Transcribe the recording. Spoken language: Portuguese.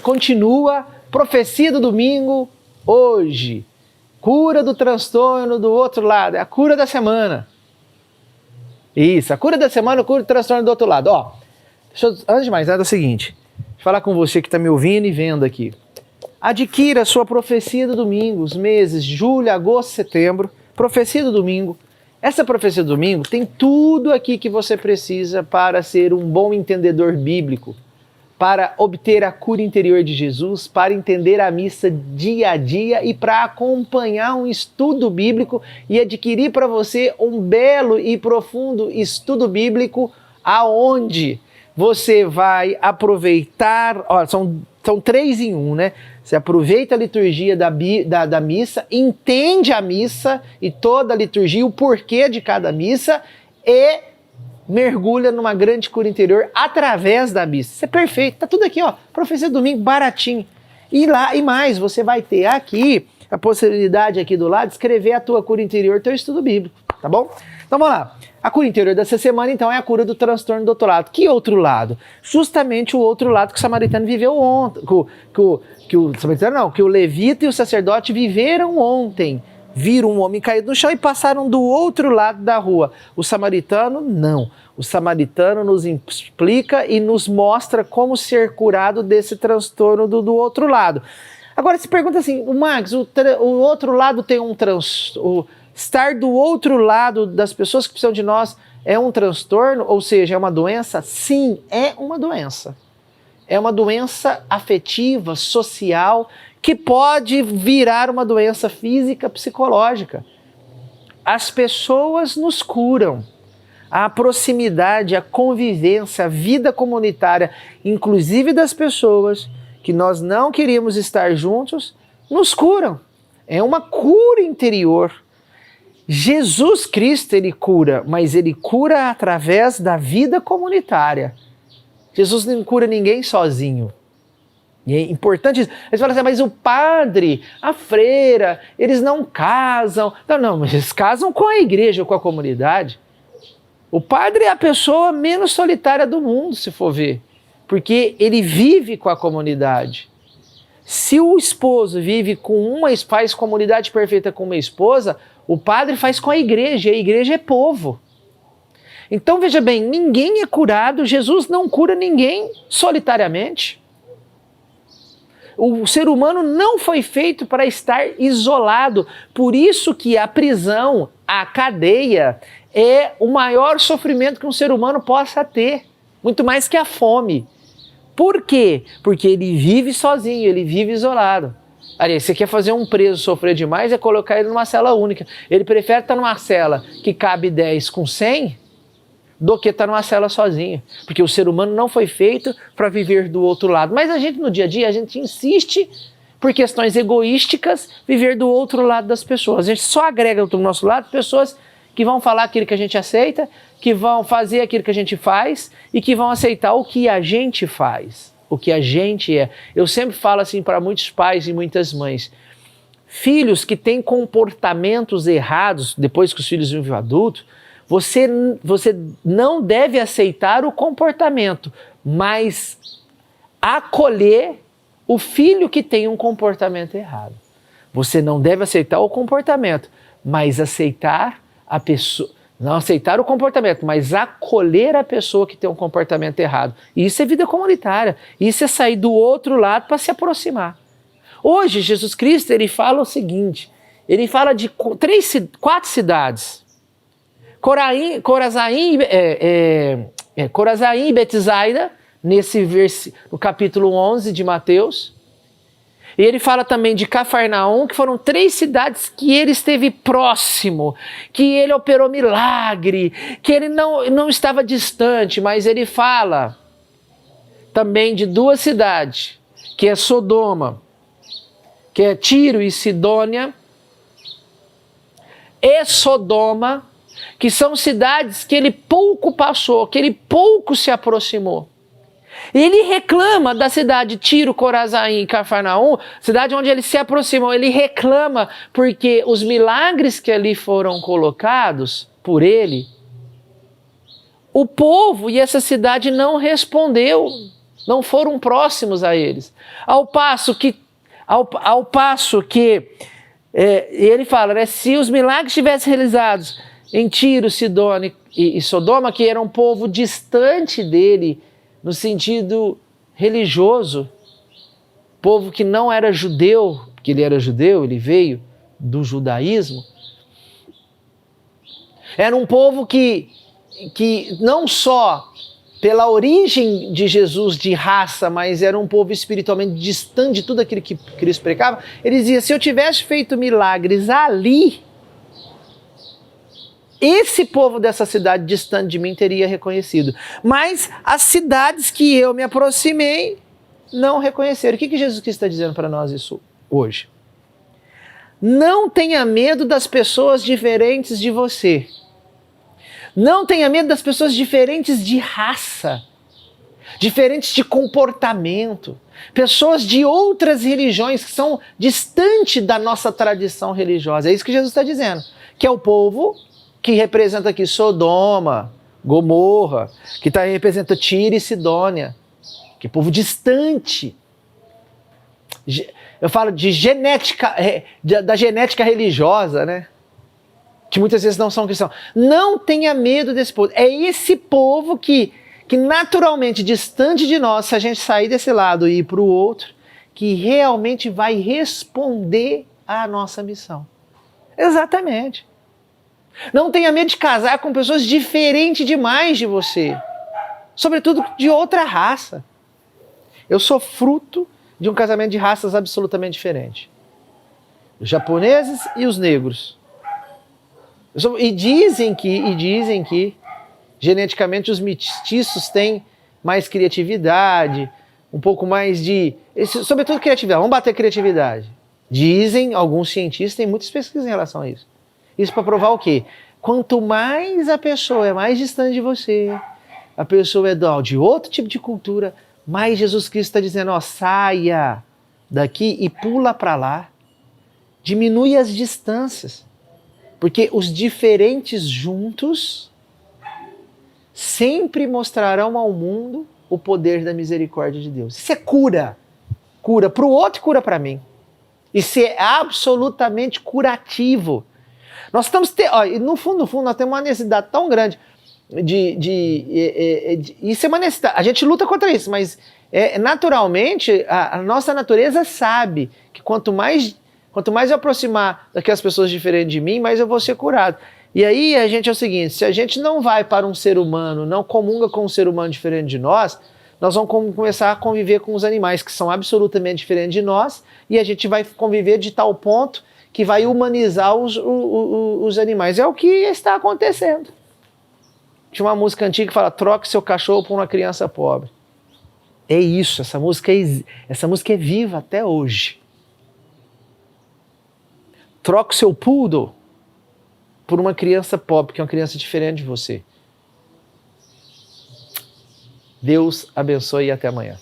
Continua, profecia do domingo, hoje. Cura do transtorno do outro lado, é a cura da semana. Isso, a cura da semana, a cura do transtorno do outro lado. Ó, antes de mais nada é o seguinte, deixa eu falar com você que está me ouvindo e vendo aqui. Adquira a sua profecia do domingo, os meses julho, agosto, setembro, profecia do domingo. Essa profecia do domingo tem tudo aqui que você precisa para ser um bom entendedor bíblico, para obter a cura interior de Jesus, para entender a missa dia a dia e para acompanhar um estudo bíblico e adquirir para você um belo e profundo estudo bíblico aonde você vai aproveitar, ó, são 3 em 1, né? Você aproveita a liturgia da missa, entende a missa e toda a liturgia, o porquê de cada missa e mergulha numa grande cura interior através da missa. Isso é perfeito, tá tudo aqui, ó, profecia do domingo, baratinho. E mais, você vai ter aqui a possibilidade aqui do lado de escrever a tua cura interior, teu estudo bíblico, tá bom? Então vamos lá. A cura interior dessa semana, então, é a cura do transtorno do outro lado. Que outro lado? Justamente o outro lado que o samaritano viveu ontem. Que o levita e o sacerdote viveram ontem. Viram um homem caído no chão e passaram do outro lado da rua. O samaritano, não. O samaritano nos explica e nos mostra como ser curado desse transtorno do outro lado. Agora, se pergunta assim, Max, o outro lado tem um transtorno... Estar do outro lado das pessoas que precisam de nós é um transtorno, ou seja, é uma doença? Sim, é uma doença. É uma doença afetiva, social, que pode virar uma doença física, psicológica. As pessoas nos curam. A proximidade, a convivência, a vida comunitária, inclusive das pessoas que nós não queríamos estar juntos, nos curam. É uma cura interior. Jesus Cristo, ele cura, mas ele cura através da vida comunitária. Jesus não cura ninguém sozinho. E é importante isso. Eles falam assim, mas o padre, a freira, eles não casam. Não, mas eles casam com a igreja, com a comunidade. O padre é a pessoa menos solitária do mundo, se for ver, porque ele vive com a comunidade. Se o esposo vive faz comunidade perfeita com uma esposa, o padre faz com a igreja é povo. Então veja bem, ninguém é curado, Jesus não cura ninguém solitariamente. O ser humano não foi feito para estar isolado, por isso que a prisão, a cadeia, é o maior sofrimento que um ser humano possa ter, muito mais que a fome. Por quê? Porque ele vive sozinho, ele vive isolado. Aliás, você quer fazer um preso sofrer demais, é colocar ele numa cela única. Ele prefere estar numa cela que cabe 10 com 100 do que estar numa cela sozinho. Porque o ser humano não foi feito para viver do outro lado. Mas a gente, no dia a dia, a gente insiste, por questões egoísticas, viver do outro lado das pessoas. A gente só agrega do nosso lado pessoas que vão falar aquilo que a gente aceita, que vão fazer aquilo que a gente faz e que vão aceitar o que a gente faz. O que a gente é. Eu sempre falo assim para muitos pais e muitas mães, filhos que têm comportamentos errados, depois que os filhos vivem adultos, você não deve aceitar o comportamento, mas acolher o filho que tem um comportamento errado. Você não deve aceitar o comportamento, mas aceitar a pessoa. Não aceitar o comportamento, mas acolher a pessoa que tem um comportamento errado. Isso é vida comunitária. Isso é sair do outro lado para se aproximar. Hoje, Jesus Cristo, ele fala o seguinte, ele fala de 4 cidades. Corazaim e Betsaida, no capítulo 11 de Mateus. E ele fala também de Cafarnaum, que foram 3 cidades que ele esteve próximo, que ele operou milagre, que ele não estava distante, mas ele fala também de 2 cidades, que é Sodoma, que é Tiro e Sidônia, e Sodoma, que são cidades que ele pouco passou, que ele pouco se aproximou. Ele reclama da cidade Tiro, Corazaim e Cafarnaum, cidade onde ele se aproximou. Ele reclama porque os milagres que ali foram colocados por ele, o povo e essa cidade não respondeu. não foram próximos a eles. Ao passo que ele fala, né, se os milagres tivessem realizados em Tiro, Sidônia e Sodoma, que era um povo distante dele, no sentido religioso, povo que não era judeu, porque ele era judeu, ele veio do judaísmo, era um povo que não só pela origem de Jesus de raça, mas era um povo espiritualmente distante de tudo aquilo que Cristo pregava. Ele dizia, se eu tivesse feito milagres ali, esse povo dessa cidade distante de mim teria reconhecido. Mas as cidades que eu me aproximei não reconheceram. O que Jesus Cristo está dizendo para nós isso hoje? Não tenha medo das pessoas diferentes de você. Não tenha medo das pessoas diferentes de raça, diferentes de comportamento, pessoas de outras religiões que são distantes da nossa tradição religiosa. É isso que Jesus está dizendo, que é o povo que representa aqui Sodoma, Gomorra, que representa Tiro e Sidônia, que é povo distante. Eu falo de genética, da genética religiosa, né? Que muitas vezes não são cristãos. Não tenha medo desse povo. É esse povo que naturalmente distante de nós, se a gente sair desse lado e ir para o outro, que realmente vai responder à nossa missão. Exatamente. Não tenha medo de casar com pessoas diferentes demais de você. Sobretudo de outra raça. Eu sou fruto de um casamento de raças absolutamente diferentes. Os japoneses e os negros. E dizem que geneticamente os mestiços têm mais criatividade, um pouco mais sobretudo criatividade, vamos bater criatividade. Dizem, alguns cientistas, tem muitas pesquisas em relação a isso. Isso para provar o quê? Quanto mais a pessoa é mais distante de você, a pessoa é de outro tipo de cultura, mais Jesus Cristo está dizendo, saia daqui e pula para lá. Diminui as distâncias. Porque os diferentes juntos sempre mostrarão ao mundo o poder da misericórdia de Deus. Isso é cura. Cura para o outro e cura para mim. Isso é absolutamente curativo. Nós estamos... no fundo, nós temos uma necessidade tão grande isso é uma necessidade. A gente luta contra isso, mas naturalmente a nossa natureza sabe que quanto mais eu aproximar daquelas pessoas diferentes de mim, mais eu vou ser curado. E aí é o seguinte, se a gente não vai para um ser humano, não comunga com um ser humano diferente de nós vamos começar a conviver com os animais que são absolutamente diferentes de nós, e a gente vai conviver de tal ponto que vai humanizar os animais. É o que está acontecendo. Tinha uma música antiga que fala, troque seu cachorro por uma criança pobre. É isso, essa música é viva até hoje. Troque o seu poodle por uma criança pobre, que é uma criança diferente de você. Deus abençoe e até amanhã.